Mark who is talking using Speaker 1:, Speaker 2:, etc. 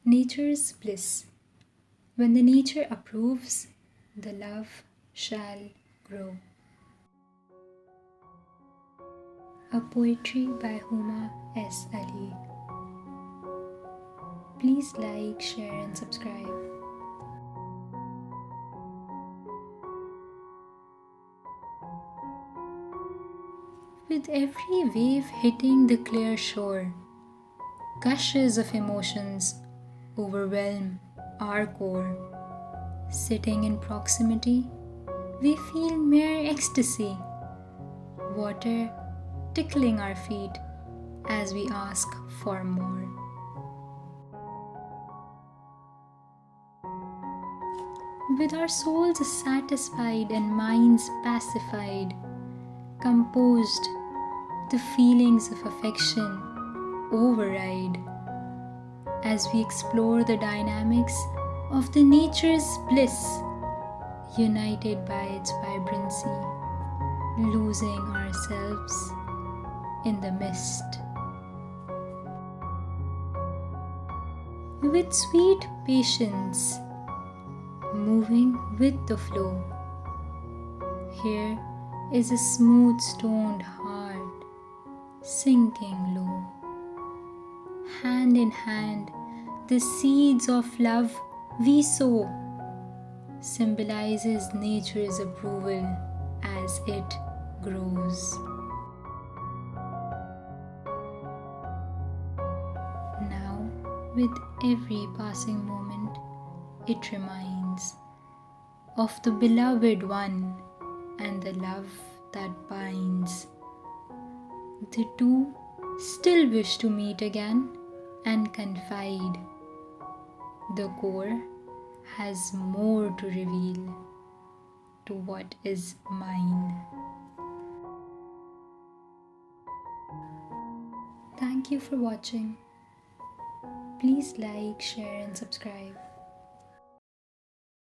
Speaker 1: Nature's bliss. When the nature approves, the love shall grow. A poetry by Huma S. Please like, share and subscribe. With every wave hitting the clear shore, gushes of emotions overwhelm our core. Sitting in proximity, we feel mere ecstasy, water tickling our feet as we ask for more. With our souls satisfied and minds pacified, composed, the feelings of affection override as we explore the dynamics of the nature's bliss, united by its vibrancy, losing ourselves in the mist. With sweet patience, moving with the flow, here is a smooth stoned heart sinking low. Hand in hand, the seeds of love we sow symbolizes nature's approval as it grows. Now, with every passing moment, it reminds of the beloved one and the love that binds. The two still wish to meet again and confide. The core has more to reveal to what is mine. Thank you for watching. Please like, share and subscribe.